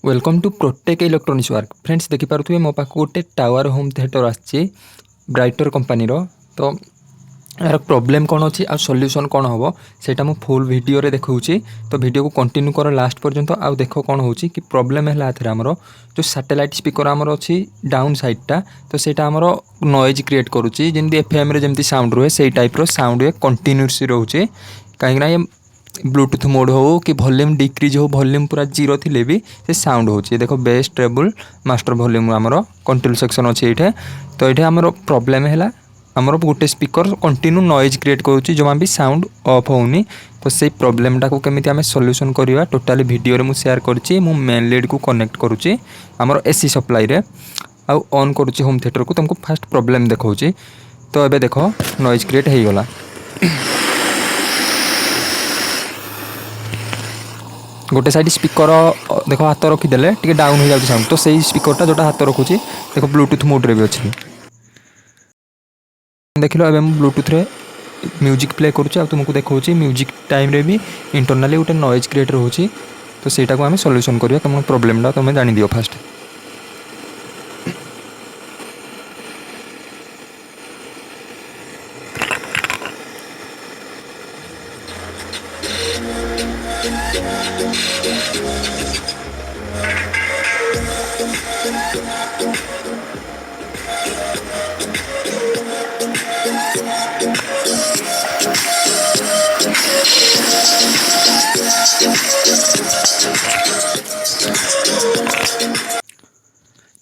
Welcome to Protech electronics work friends देखिपे मो पाक गोटे टावर होम थिएटर आसी ब्राइटर कंपनी तो यार प्रोब्लेम कौन अच्छी आ सॉल्यूशन कौन हम सेटा मु फुल वीडियो रे देखौची। तो वीडियो को कंटिन्यू कर लास्ट पर्यंत आ देख कौन होची कि प्रोब्लेम है आमर जो सैटेलाइट स्पीकर आमर अच्छी डाउन साइडटा तो सेटा आमर नॉइज क्रिएट करुच्ची जमी एफएम रे जमी साउंड रुहे से टाइप रो साउंड ये कंटिन्यूअसली रोचे कहीं ब्लूटूथ मोड हो कि वॉल्यूम डिक्रीज हो वॉल्यूम पूरा जीरो थिले भी से साउंड होची। देखो बेस ट्रेबल मास्टर वॉल्यूम आमर कंट्रोल सेक्शन अच्छे ये तो ये आमर प्रोब्लेम है आमर गोटे स्पीकर कंटिन्यू नॉइज क्रिएट करुच्ची जमा भी साउंड ऑफ होनी। तो से प्रोब्लेमटा को केमिति आमे सॉल्यूशन करवा टोटाली वीडियो रे मु शेयर करछि। मु मेन लीड को कनेक्ट करुच्ची आमर एसी सप्लाई रे आउ ऑन करुच्ची होम थिएटर को तुमको फास्ट प्रोब्लेम देखौछि। तो एबे देखो नॉइज क्रिएट हो गला गोटे साइड स्पीकर देख हाथ रखीदे टे डाउन हो जाए साउंड तो सही स्पीकरटा जोटा हाथ रखुची देख ब्लूटूथ मोड रे भी अच्छी देख लो एवं ब्लूटूथ रे म्यूजिक प्ले करुच्चे तुमको देखा म्यूजिक टाइम रे भी इंटरनाली गोटे नॉइज क्रिएट रोचे। तो सेटा को आम सॉल्यूशन करिया तुम प्रोब्लेमटा तुम जान दियो फास्ट।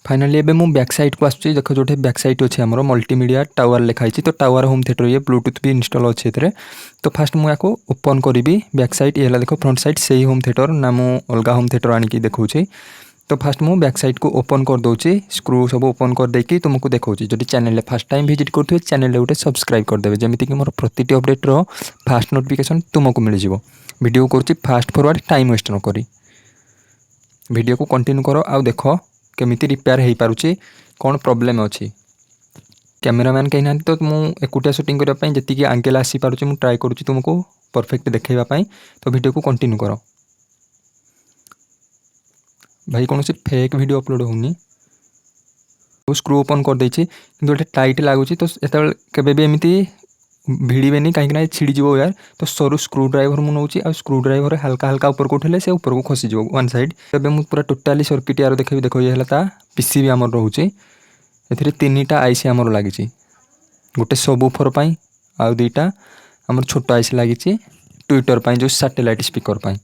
फाइनली एबे मु बैक साइड को आसुची देखो जो बैक साइड अच्छे आमर मल्टीमीडिया टावर लिखाई तो टावर होम थिएटर ये ब्लूटूथ भी इंस्टॉल अच्छे एथे। तो फास्ट मुझे ओपन करी बैक साइड ये देखो फ्रंट साइड से ही होम थिएटर ना मु अलग होम थिएटर आनिकी देखौछि। तो फास्ट मु बैक साइड को ओपन कर दूची स्क्रू सब ओपन कर देकी तुमको देखौछि। जदि चैनल फर्स्ट टाइम विजिट करथुवे चैनल गोटे सब्सक्राइब करदेवे जमीती कि मोर प्रतिटी अपडेट रो फास्ट नोटिफिकेशन तुमको मिल जिवो। वीडियो करुच्ची फास्ट फॉरवर्ड टाइम वेस्ट न करी वीडियो को कंटिन्यू करो आउ देखो केमिति रिपेयर हो पारुछि कौन प्रोब्लेम अच्छी। कैमेरामैन कहीं ना तो मुझे एकुटिया शूटिंग करने जी आंगेल आसी पारुछि मु ट्राई करुछि तुमको परफेक्ट देखैबा। तो वीडियो को कंटिन्यू करो भाई कौन फेक वीडियो अपलोड होनी स्क्रू ओपन कर देछि किंतु गोटे टाइट लगुच तो केबे भी एमती भिड़े कहीं छिड़ीज यार। तो सरू स्क्रू ड्राइवर मुझे नौची आ स्क्रू ड्राइवर हल्का हल्का ऊपर को उठे से ऊपर को खसीज वन साइड। तबे मुझे पूरा टोटाली सर्किट यार देखिए देखो ये है पीसीबी आमर रोचे ए तीनटा आईसी आमर लगी गोटे सबवूफर आउ दुईटा आमर छोट आईसी लगी ट्विटर जो सैटेलाइट स्पीकर पाई।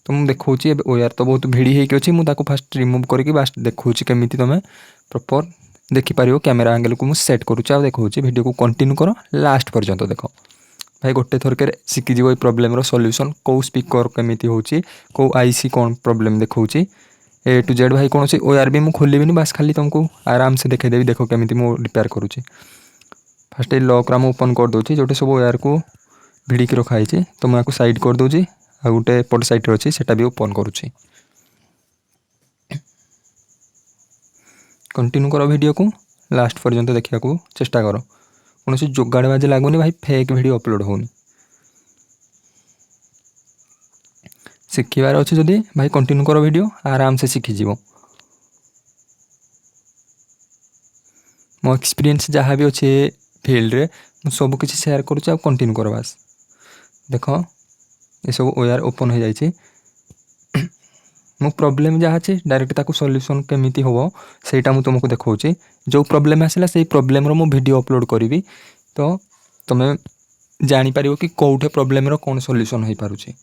तो मुझे देखा ओयार तो बहुत भिड़ी होगी अच्छी मुझे फास्ट रिमूव करके बास्ट देखा केमी तुम प्रॉपर देखिपार कैमेरा एंगल को मुझे सेट करुच्चा देखा वीडियो को कंटिन्यू करो लास्ट पर्यंत देख भाई गोटे थरक शिखिज ये प्रोब्लेम रो सॉल्यूशन कौ स्पीकर केमिति होची कौ आईसी कौन प्रोब्लेम देखा ए टू जेड भाई कौन ओआर भी मुझे खोलबी बास खाली तुमको आराम से देखदेवी देख केमिति मु रिपेयर करुच्ची। फास्ट लॉक मुझे ओपन कर दूसरी जो सब ओआर को भिड़िकी रखाई तो मुझे साइड कर दूसरी आ गोटे पट साइड अच्छी से भी ओपन करुच्ची। कंटिन्यू करो वीडियो को लास्ट पर्यंत देखा चेष्टा करो कौन जोगाड़ बाजे लगुनि भाई फेक वीडियो अपलोड होनी शिखिबार अच्छे जदि भाई कंटिन्यू करो वीडियो आराम से शिखिज। मो एक्सपीरियंस जहाँ भी अच्छे फील्ड रे सब किसी शेयर करुच्चे कंटिन्यू करो बास देख ये सब ओआर ओपन हो जाए मो प्रॉब्लम जहाँ अच्छे डायरेक्ट ताकू सॉल्यूशन केमिति हो सेटा मु तुमको देखौछि जो प्रॉब्लम आसला से प्रॉब्लम रो मु वीडियो अपलोड करी तो तुम्हें जानी पारिबो कि कोठे प्रॉब्लम रो कौन सॉल्यूशन हो पारुछि।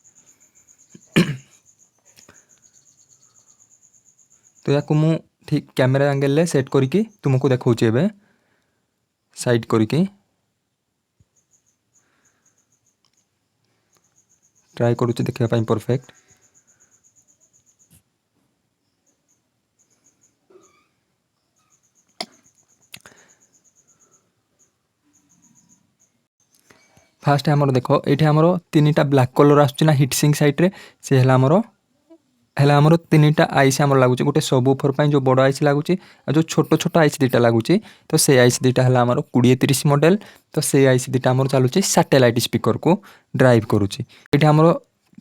तो या मु ठीक कैमेरा एंगल सेट करके तुमको देखौछि एबे साइड करके ट्राई करुछि देखिया पाई परफेक्ट। फास्ट आमर देख ये आमर तीन टा ब्लैक कलर आसुना हिटसिंग साइड से आमर तीन टा आईसी आमर लगुच गोटे सबवूफर जो बड़ आईसी लगुच जो छोट छोट आईसी दुटा लगुच। तो से आईसी दुटा है आमर 2030 मॉडल तो से आईसी दुटा आमर चलुची सैटेलाइट स्पीकर को ड्राइव करुच्ची। ये आमर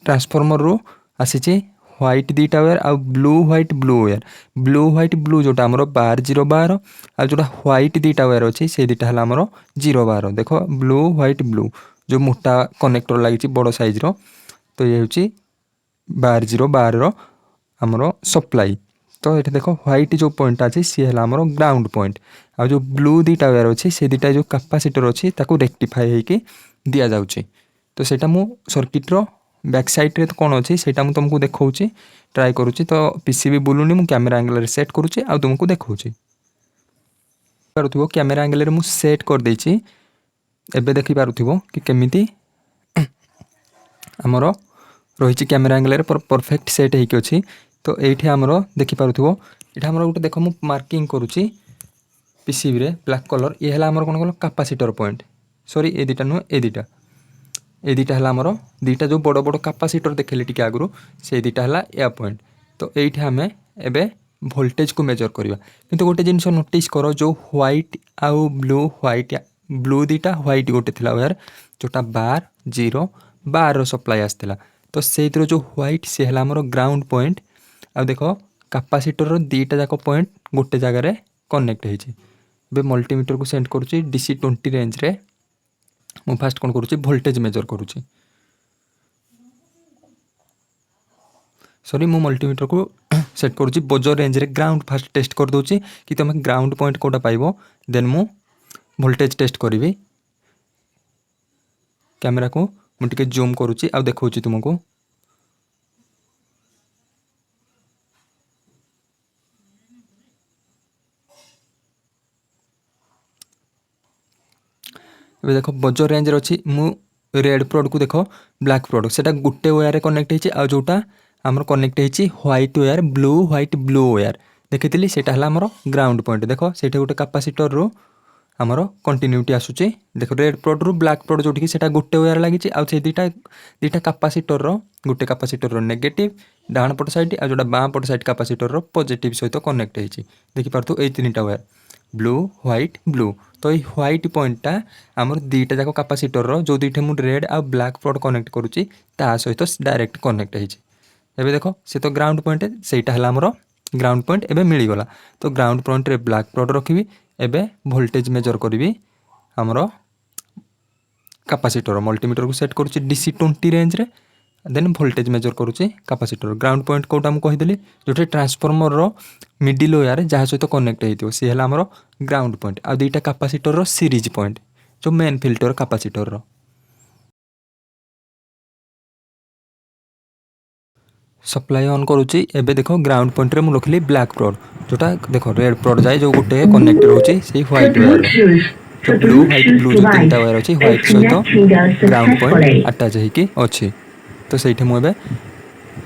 ट्रांसफॉर्मर रू आसी ह्वाइट दुईटा वायर आउ ब्लू ह्वाइट ब्लू जोटा आमर 12 आ जोटा ह्वाइट दुईटा वायर अच्छी से दुईटा है आमर 0 देख ब्लू ह्वाइट ब्लू जो मोटा कनेक्टर लगी बड़ साइज तो ये हूँ 12 आमर सप्लाई। तो ये देख ह्वाइट जो पॉइंट अच्छी सी है आमर ग्राउंड पॉइंट आ जो ब्लू दुईटा वायर अच्छी से दुईटा जो कैपेसिटर अच्छी रेक्टिफाई होगी दि जाऊँगी। तो सेटा मु सर्किट्र बैक साइड रे तो कौन अच्छी से तुमको देखा ट्राए करुँची। तो पीसीबी बुलूनी मु कैमेरा एंगल रे सेट करुँची आ तुमको देखा पारुथिबो कैमेरा एंगल रे मु सेट कर देछि। एबे देखि पारुथिबो कि केमिति हमर रहिछि कैमेरा एंगल रे परफेक्ट सेट हेकि अछि। तो एठी हमर देखि पारुथिबो एठा हमर गोटे देखो मु मार्किंग करुछि पीसीबी रे ब्लैक कलर ये हला हमर कोन कैपेसिटर पॉइंट सॉरी ए दिटा नु ए दिटा हला हमर दिटा जो बड़ बड़ कैपेसिटर देखले टिके आगुरु से दिटा हला ए पॉइंट। तो एठी हमें एबे वोल्टेज को मेजर करवा किंतु गोटे जिनस नोटिस कर जो व्हाइट आउ ब्लू दुईटा व्हाइट गोटे थिला वायर जोटा 12 सप्लाई आसला। तो से जो व्हाइट सी है आमर ग्राउंड पॉइंट आ देख कैपेसिटर दुईटा जाक पॉइंट गोटे जगार कनेक्ट होइछि। मल्टीमीटर को सेंड करुँची DC20 रेंज रे मु फास्ट कौन करुँची वोल्टेज मेजर करुँची सॉरी मु मल्टीमीटर को सेट करुँची बोजो रेंज रे ग्राउंड फास्ट टेस्ट कर दूची कि तुम ग्राउंड पॉइंट कोटा पाइबो देन मु वोल्टेज टेस्ट करी। कैमेरा को मुझे जूम करुँची आ देखा तुमको ये देख बजो रेंज अच्छी मु रेड प्रोड को देख ब्लैक प्रोड से गोटे वायर कनेक्ट होती आ जोटा आमर कनेक्ट होती व्हाइट वायर ब्लू वायर देखी से ग्राउंड पॉइंट देख से गोटे कैपेसिटर रू आमर कंटिन्यूटी आसूची देख रेड प्रोड रू ब्लैक प्रोड जोटि से गोटे वायर लगी आ दुईटा कैपेसिटर गोटे कैपेसिटर नेगेटिव डाण पट साइड आ जोटा बाँ पट साइड कैपेसिटर पॉजिटिव सहित कनेक्ट होती देखी पार्थ ये 3टा वायर ब्लू व्हाइट ब्लू। तो ये व्हाइट पॉइंटा आमर दुईटा जाक कैपेसिटर जो दुईटा मु रेड आ ब्लैक प्रोड कनेक्ट करुँची ता सहित डायरेक्ट कनेक्ट होती। एबे देख से तो ग्राउंड पॉइंट सेटा है आमर ग्राउंड पॉइंट एबे मिलीगला। तो ग्राउंड पॉइंट रे ब्लैक प्रोड रखी एबे वोल्टेज मेजर करी आमर कैपेसिटर मल्टीमीटर को सेट करुँची DC20 रेंज रे देन वोल्टेज मेजर करुँची कैपेसिटर ग्राउंड पॉइंट कोटा मु कहीदेली जो ट्रांसफॉर्मर रो मिडिल वायर जहाँ सहित कनेक्ट होती सी है आमर ग्राउंड पॉइंट आ दुईटा कैपेसिटर रो सीरीज पॉइंट जो मेन फिल्टर कैपेसिटर रो। सप्लाई ऑन करुँची एबे देखो ग्राउंड पॉइंट रे मु रखली ब्लैक प्रोड जोटा देखो रेड प्रोड जाए जो गोटे कनेक्ट रोची से व्हाइट वायर तो ब्लू जो 3टा वायर अच्छी व्हाइट सहित ग्राउंड पॉइंट अटैच होगी अच्छी। तो सही मुझे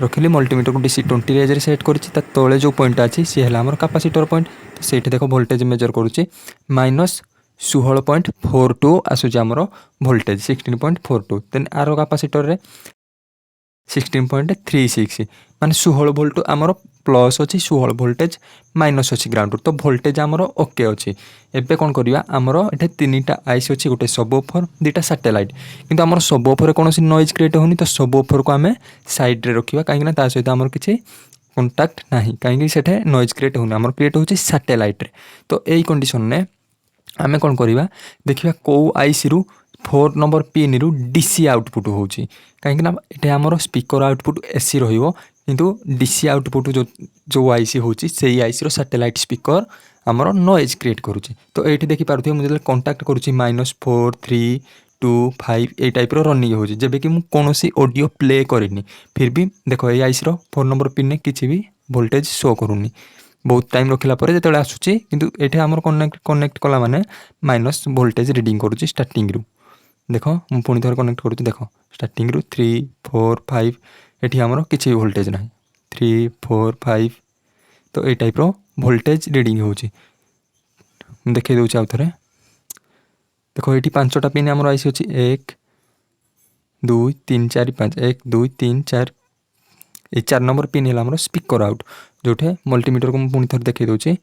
रखिली मल्टीमीटर को DC20 रेंज रे सेट करी तले जो पॉइंट अच्छी सी है आमर कैपेसिटर पॉइंट। तो से देख वोल्टेज मेजर करुँची -16.42 आसूची आमर वोल्टेज 16.42 देन आर कैपेसिटर रे 16.36 माने 16 वोल्ट आमर प्लस अच्छी 16 वोल्टेज माइनस अच्छी ग्राउंड तो वोल्टेज आमर ओके अच्छी। एबे कौन करवा आमर ये 3टा आईसी अच्छी गोटे सब ऑफर 2टा सैटेलाइट किंतु आमर सब ऑफर कौन नॉइज क्रिएट होनी तो सब ऑफर को आम साइड रे रखा कहीं सहित आमर किसी कंटाक्ट ना कहीं से नॉइज क्रिएट होनी आमर क्रिएट होची सैटेलाइट रे। तो यही कंडीशन ने आम कौन करवा देखा कौ आईसी रु 4 नंबर पिन रु DC आउटपुट होची कहीं ये आमर स्पीकर आउटपुट AC रहिबो किंतु DC आउटपुट जो आईसी होची से आईसी रो सैटेलाइट स्पीकर आमर नॉइज क्रिएट करुची। तो ये देखी पार्थिव मुझे कंटाक्ट करुची -4 3 2 5 ये टाइप रनिंग होची जेबे कि मुझे कौन ऑडियो प्ले करनी फिर भी देखो ये आईसी रो 4 नंबर पिन ने किसी भी वोल्टेज शो करूनी बहुत टाइम रखला पर जो आसूची किंतु ये आमर कनेक्ट कला माने माइनस वोल्टेज रिडिंग करुची स्टार्टिंग रु देख मु पुणी थर कनेक्ट करुँच देख स्टार्टिंग रु 3 4 5 ये आमर किसी वोल्टेज ना 3 4 5 तो ये टाइप वोल्टेज रिडिंग होची देखे दूसरे आउ थे देख ये 5टा पिन आमर आईसी अच्छी 1 2 3 4 5 1 2 3 4 ये 4 नंबर पिन है आमर स्पीकर आउट जोठे मल्टीमीटर को पुणी थर देखे दूसरी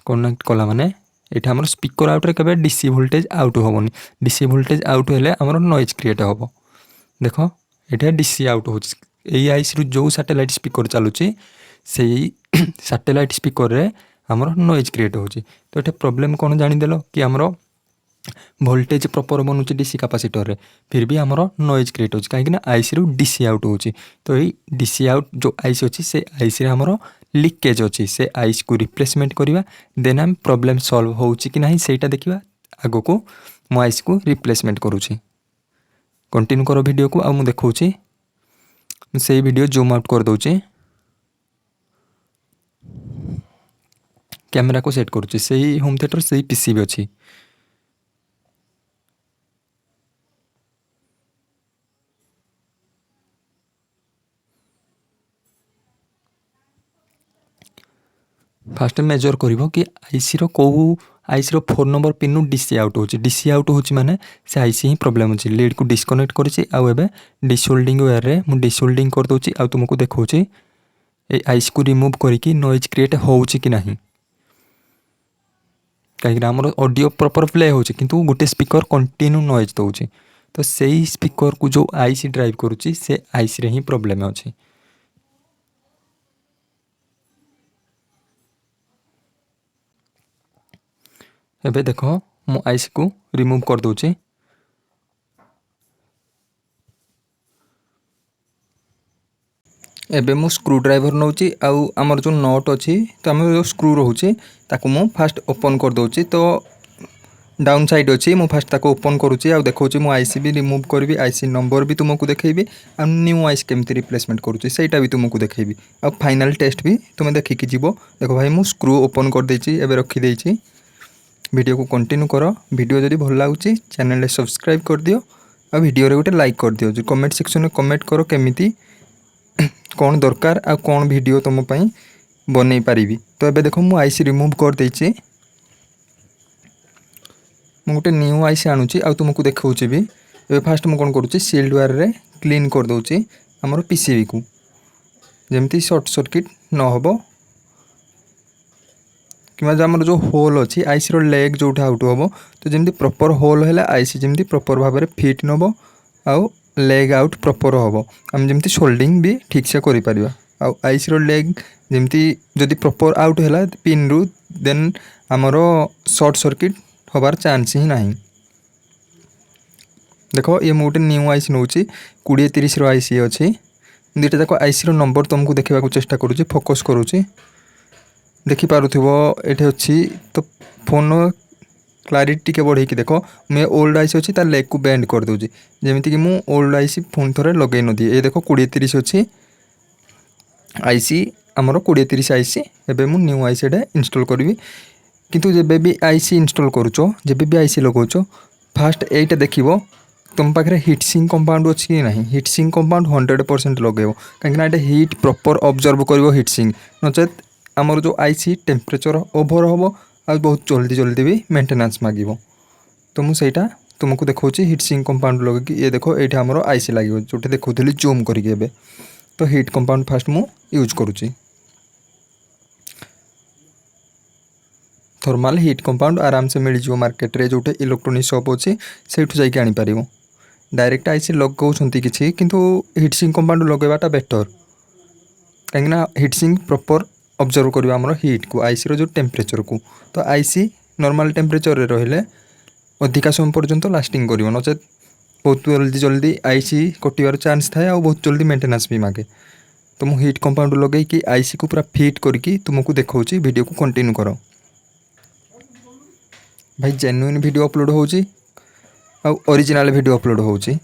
कनेक्ट कला माने ये आमर स्पीकर आउट रे केबे DC वोल्टेज आउट होबनी DC वोल्टेज आउट हेले आमर नॉइज क्रिएट होबो देख ये DC आउट हो एई आईसी जो सैटेलाइट स्पीकर चलुची से सैटेलाइट स्पीकर रे हमर नॉइज क्रिएट होची। तो ये प्रॉब्लम कौन जानिदेल कि हमर वोल्टेज प्रॉपर बनूची डीसी कैपेसिटर रे फिर भी हमर नॉइज क्रिएट होची कहीं आईसी रु डीसी आउट होची। तो ये डीसी आउट जो आईसी अच्छी से आईसी रे हमर लीकेज अच्छी से आईसी को रिप्लेसमेंट करवा देन हम प्रॉब्लम सॉल्व होची कि नहीं सेटा देखिबा आगो को मो आईसी को रिप्लेसमेंट करूची। कंटिन्यू करो वीडियो को आ मु देखौची से वीडियो जूम आउट कर दउची कैमरा को सेट करूची से होम थिएटर से पीसी भी अच्छी। फास्ट मेजर करिवो कि आईसी रो को आईसी रो 4 नंबर पिन नु डीसी आउट होची। डीसी आउट होची माने से आईसी ही प्रॉब्लम होची। लीड को डिस्कनेक्ट करिछि आ एबे डिसोल्डिंग वेयर रे मु डिसोल्डिंग कर दोची आ तुमको देखौची ए आईसी को रिमूव करिकि नॉइज क्रिएट होउची कि नहीं। कहीं आमर ऑडियो प्रॉपर प्ले होची किंतु गोटे स्पीकर कंटिन्यू नॉइज दउची। तो सेही स्पीकर को जो आईसी ड्राइव करूची से आईसी रे ही प्रॉब्लम अछि। एबे देखो मु आईसी को रिमूव कर दोची। एबे मु स्क्रू ड्राइवर नौची आउ हमर जो नट अछि तो हमर जो स्क्रू रहउची ताकू मु फास्ट ओपन कर दोची। तो डाउन साइड अछि मु फास्ट ताको ओपन करूची आ देखौची मु आईसी भी रिमूव करबी आईसी नंबर भी तुमको देखैबी आ न्यू आईसी केमती रिप्लेसमेंट करूची सेटा भी तुमको देखैबी आ फाइनल टेस्ट भी तुमे देखि कि जीवो। देखो भाई मु स्क्रू ओपन कर देची एबे रखी देची। वीडियो को कंटिन्यू करो। वीडियो जदि भल लागुची चैनल रे सब्सक्राइब कर दियो आ वीडियो रे गोटे लाइक कर दियो। जो कमेंट सेक्शन में कमेंट करो केमिति कौन दरकार आ कौन वीडियो तुम पई बनै पारिबी। तो एबे देखो मु आईसी रिमूव कर देची मु गोटे न्यू आईसी आनुची आ तुमको देखौची भी। एबे फास्ट मु कोन करूची सील्ड वायर रे क्लीन कर दोची हमर पीसीबी को जेमती शॉर्ट सर्किट न होबो कि आमर जो होल अच्छी आईसी रो लेग जो आउट हम तो जमी प्रॉपर होल है आईसी जमी प्रॉपर भाव में फिट नब आउ लेग आउट प्रॉपर हम आम जमी सोल्डिंग भी ठीक से करें आईसी रो लेग जमी जदि प्रॉपर आउट है पिन रु देन आमर शॉर्ट सर्किट होबार चांस ही नहीं। देखो ये मुझे न्यू आईसी नौ 2030 आईसी अच्छी दुईटा जाक आईसी रो नंबर तुमको देखा चेष्टा करुँची फोकस करुँची देखिपे ये अच्छी। तो फोन क्लारिटी टे बढ़े देख मुझे ओल्ड आईसी अच्छी तार लेग को बेंड कर दूसरी जमीती कि मुझे ओल्ड आईसी फोन थे लगे न दिए। ये देख 2030 अच्छी आईसी आमर 2030 आईसी एवं मुझे न्यू आईसी इंस्टॉल करी किंतु जेबे भी आईसी इंस्टॉल करुच जेबे भी आईसी लगौच फास्ट एटा देखिबो तुम पाखे हिट सिंक कंपाउंड अच्छी कि नहीं। हिट सिंक कंपाउंड 100% लगे कहीं हिट प्रॉपर ऑब्जर्व कर हिट सिंक नचेत आमर जो आईसी टेम्परेचर ओभर हम आ बहुत जल्दी जल्दी भी मेंटेनेंस मांगो। तो मुझे तुमको देखा हिट सिंक कंपाउंड लगे ये देखो ये आमर आईसी लगे जो देखुली जूम करके। तो हिट कंपाउंड फास्ट मु यूज करुँची थर्माल हिट कंपाउंड आराम से मिल जाव मार्केट रे जो इलेक्ट्रोनिक शॉप अच्छी से जाकि आनीपर डायरेक्ट आईसी लगाउछंती किछि किंतु हिट सिंक कंपाउंड लगेबाटा बेटर कहीं हिट सिंक प्रॉपर ऑब्जर्व करवा आमर हिट को आईसी रो जो टेम्परेचर को। तो आईसी नॉर्मल टेम्परेचर रे रहिले अधिका समय पर्यंत लास्टिंग करिवो नचेत बहुत जल्दी जल्दी आईसी कटिवार चांस थाए आ बहुत जल्दी मेंटेनेंस भी मांगे। तो मु हिट कंपाउंड लगे कि आईसी को पूरा फिट करके तुमको देखौची वीडियो को कंटिन्यू करो। भाई जेन्युइन वीडियो अपलोड होची आ ओरिजिनल वीडियो अपलोड होची।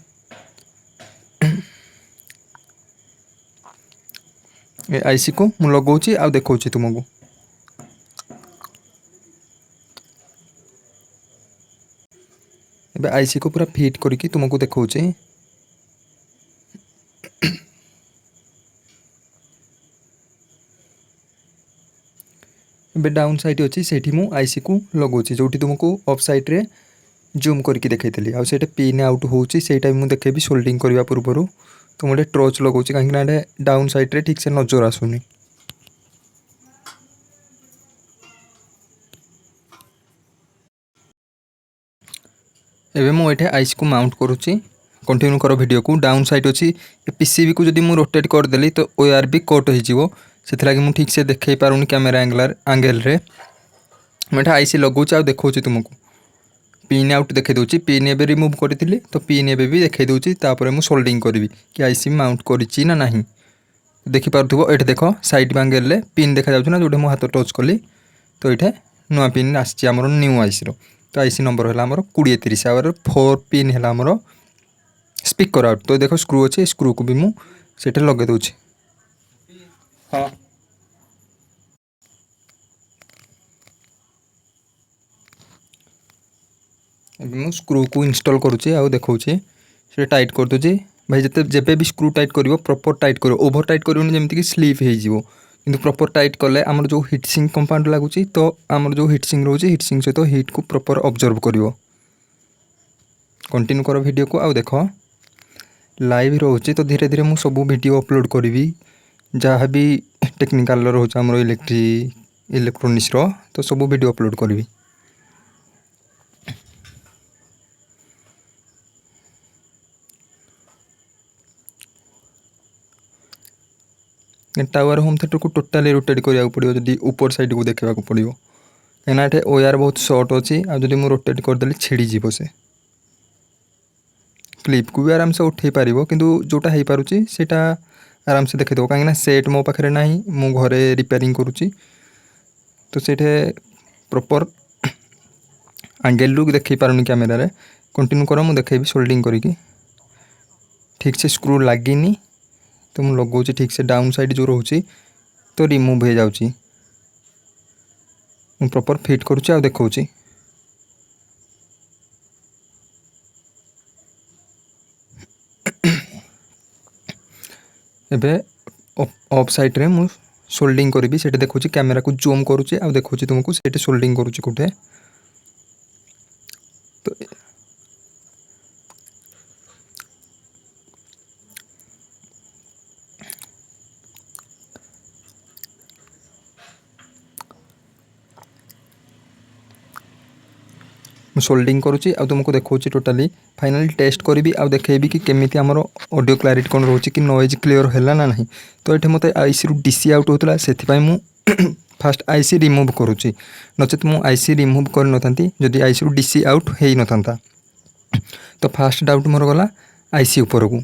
आईसी को मु लगाऊची आ देखौची तुमको। एबे आईसी को पूरा फिट करके तुमको देखौची। एबे डाउन साइड अच्छी से आईसी को लगाऊची जो तुमको अफ साइड रे जूम करके देखी आ पिन आउट होची सेटा मुझे देखेबी सोल्डिंग करने पूर्व। तो मुझे टॉर्च लगाऊची कहीं डाउन साइड रे ठीक से नजर आसुनी। एबे मु एठे आईसी को माउंट करुची कंटिन्यू कर वीडियो को डाउन साइड अच्छी पीसीबी को जब मुझे रोटेट करदेली तो ओआर भी कट हो ठीक से देखे पारूनी कैमेरा एंगेल मुझे आईसी लगौच आ देखा तुमको पिन आउट देखे दूसरी पिन एवं रिमूव करी तो पिन एवं भी देखे दूसरी मुझे सोल्डिंग करी कि आईसी माउंट करी ना नहीं देखिपे ये देख साइड एंगेल पिन देखा ना जो मुझे हाथ टच कली तो ये नुआ पिन आमर न्यू आईसी तो आईसी नंबर है आमर 2030 आवर 4 पिन है आमर स्पीकर आउट तो देख स्क्रू अच्छे स्क्रू को भी मुझे लगे दूसरी हाँ मुझे स्क्रू को इंस्टॉल करुँचे आ देखा से टाइट कर दूसरी भाई जिते जब भी स्क्रू टाइट कर प्रॉपर टाइट कर ओभर टाइट कर जमीक स्लीप हो कि प्रॉपर टाइट कले आमर जो हिटसिंग कंपाउंड लगुच तो आमर जो हिटसिंग रोचे हिटसिंग सहित हिट को प्रॉपर ऑब्जर्व कर कंटिन्यू कर वीडियो को आ देख लाइव रोचे तो धीरे धीरे मुझे सब वीडियो अपलोड करी जहाँ भी टेक्निकल रोचे आमर इलेक्ट्रोनिक्स तो सब वीडियो अपलोड करी टावर होम थिएटर को टोटाली रोटेट करा पड़ो जब ऊपर साइड को देखा पड़ो कहीं ये ओआर बहुत सर्ट अच्छी आदि मुझे रोटेट करदे छिड़ीज से क्लिप को भी आराम से उठे पार किंतु जोटा हो पार्टी से आराम से देखिए कहीं सेट मो पाखे ना मु घरे रिपेयरिंग करुच्ची तो से प्रॉपर एंगेल लुक देख पारुनी कैमेरा कंटिन्यू कर मुझे देखेबी सोल्डिंग करके ठीक से स्क्रू लगिनी तो मुझे लगौच ठीक से डाउन साइड जो रोचे तो रिमूव हो जाऊँगी प्रॉपर फिट करुच्ची आ देखा एबे ऑफ साइड रे मु सोल्डिंग करी से देखा कैमेरा को जूम करुच्ची आ देखा तुमको से सोल्डिंग करुच्ची कोठे तो सोल्डिंग करुच्ची आ तुमको देखा टोटाली फाइनली टेस्ट करी आ देखेबी कि केमी आमर ऑडियो क्लैरिटी कौन रोचे कि नॉइज क्लियर है ना नहीं तो ये मत आईसी रु डीसी आउट होता से फास्ट आईसी रिमूव करुच्ची नचेत मु आईसी रिमूव कर नथांती जदि आईसी रु डीसी आउट हो नथांता तो फास्ट डाउट मोर गला आईसी ऊपर को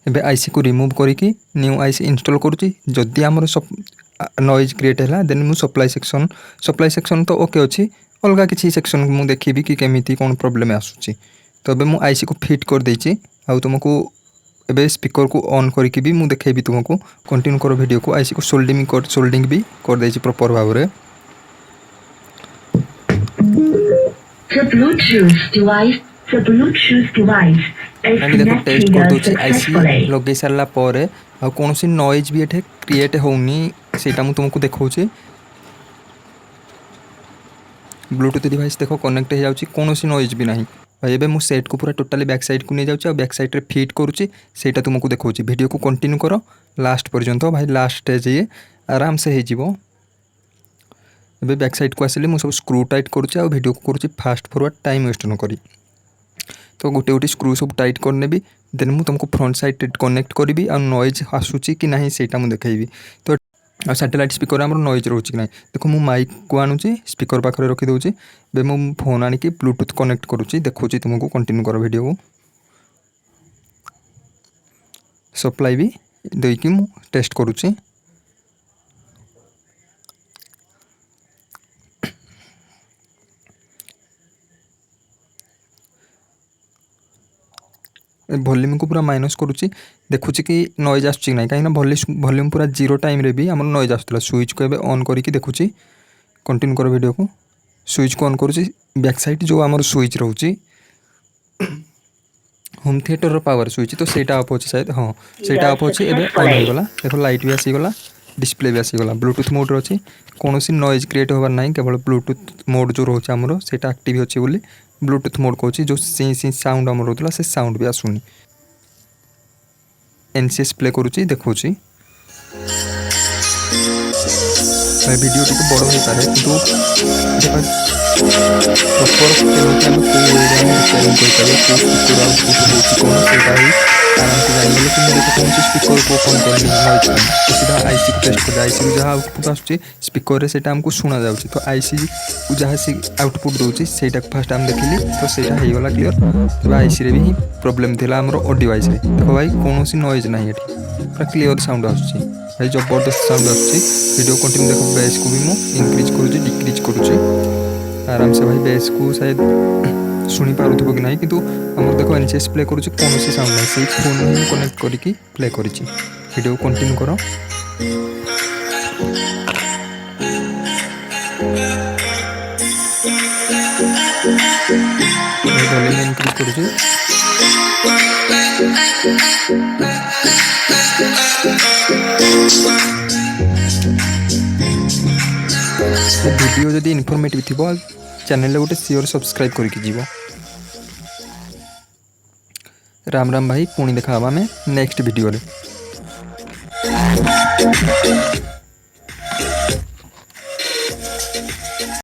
एबे आईसी को रिमूव करके न्यू आईसी इंस्टॉल करुच्ची जदि आमर नॉइज क्रिएट है देन मु सप्लाई सेक्शन तो ओके अच्छी अलग किसी सेक्शन मुझे देखी कि केमी कौन प्रोब्लेम आसूँ तो अब मुझे आईसी को फिट कर देची आ तुमको एबे स्पीकर को ऑन करके भी मुझे देखेबी तुमको कंटिन्यू कर वीडियो को आईसी को सोल्डिंग भी कर देची प्रॉपर भाव में देखो टेस्ट कर दूसरी आईसी लगे सारा कौन सी नॉइज भी ये क्रिएट होनी सेटा मु तुमको देखा ब्लूटूथ डिवाइस देखो कनेक्ट हो जाऊँगी कौन सी नॉइज भी नहीं भाई एबे मु सेट को पूरा टोटाली बैक साइड को नहीं जाऊँ बैक साइड रे फिट करुच्ची सेटा तुमको देखा वीडियो को कंटिन्यू कर लास्ट पर्यंत भाई लास्ट स्टेज ये आराम से हो बैक साइड को आसिले मुझे सब स्क्रू टाइट करुच्ची वीडियो को करुच्ची फास्ट फॉरवर्ड टाइम वेस्ट न करी तो गोटे गोटे स्क्रू सब टाइट करनेबी देन मुझे तुमको फ्रंट साइड कनेक्ट करी आ नॉइज आसूची कि नहीं सेटा मुझे देखी तो आ सैटेलाइट स्पीकर आम नॉइज रोचे कि ना देखो मु माइक को आणुची स्पीकर पाखे रखीदे बे मो फोन आणिकी ब्लूटूथ कनेक्ट करुच्ची देखुची तुमको कंटिन्यू कर वीडियो को सप्लाई भी देकी मु टेस्ट करुच्ची वॉल्यूम को पूरा माइनस करुच्ची देखुची कि नॉइज आसुची ना कहीं वॉल्यूम पूरा जीरो टाइम रे भी आम नॉइज आसुला स्विच को एबे ऑन करके देखुची कंटिन्यू कर वीडियो को स्विच को ऑन करुच्ची बैक साइड जो आम स्विच रोची होम थिएटर पावर स्विच तो सेटा ऑफ अच्छे शायद हाँ सेटा ऑफ अच्छे एबे ऑन हो गला देखो लाइट भी आसीगला डिस्प्ले भी आसीगला ब्लूटूथ मोड अच्छी कौन सी नॉइज क्रिएट होबार ना केवल ब्लूटूथ मोड जो रोचे आमर सेटा एक्टिव अच्छे बोली ब्लूटूथ मोड कहूँ जो सी सी साउंड आम रोला से साउंड भी आसुनी एनसीएस प्ले करुच्ची देखुची भाई वीडियो टी बड़ हो पारे किंतु प्रॉपर केମିତି ଆମେ କୋଉ ଏରିଆ ଆମେ ରିପେୟାରିଂ କରିପାରିବା କୋଉ ସ୍ପିକର ଆଉଟପୁଟ୍ ହେଉଛି କ'ଣ ସେଇଟା ହିଁ ଆରାମସେ ଜାଣିଗଲେ କି ମୁଁ ଦେଖ କୌଣସି ସ୍ପିକରକୁ ଓପନ୍ କରିନି ନଏଜ୍ ପାଇଁ ତ ସିଧା ଆଇସିକୁ ଟେଷ୍ଟ କରିଦେବା ଆଇସିକୁ ଯାହା ଆଉଟପୁଟ୍ ଆସୁଛି ସ୍ପିକରରେ ସେଇଟା ଆମକୁ ଶୁଣାଯାଉଛି ତ ଆଇସିକୁ ଯାହା ସେ ଆଉଟପୁଟ୍ ଦେଉଛି ସେଇଟାକୁ ଫାଷ୍ଟ ଆମେ ଦେଖିଲି ତ ସେଇଟା ହେଇଗଲା କ୍ଲିୟର। ତେବେ ଆଇସିରେ ବି ହିଁ ପ୍ରୋବ୍ଲେମ୍ ଥିଲା ଆମର ଅଡ଼ିଓ ଆଇସିରେ ଦେଖ ଭାଇ କୌଣସି ନଏଜ୍ ନାହିଁ ଏଠି ପୁରା କ୍ଲିୟର ସାଉଣ୍ଡ ଆସୁଛି ଭାଇ ଜବରଦସ୍ତ ସାଉଣ୍ଡ ଆସୁଛି। वीडियो कंटिन्यू देखो बेस को भी मुझे इंक्रीज करुँच डिक्रीज करुँच आराम से भाई बेस को शायद शुणी पार्थ्व कि ना कि आम देखो एनसीएस प्ले करुँच कौन साउंड ना से फोन ही कनेक्ट करके प्ले करी वीडियो कंटिन्यू कर वॉल्यूम इंक्रीज करुँच वीडियो जदि इनफॉर्मेटिव थी चैनल गोटे सियोर सब्सक्राइब करके जीव। राम राम भाई पुणी देखा आम नेक्स्ट वीडियो रे।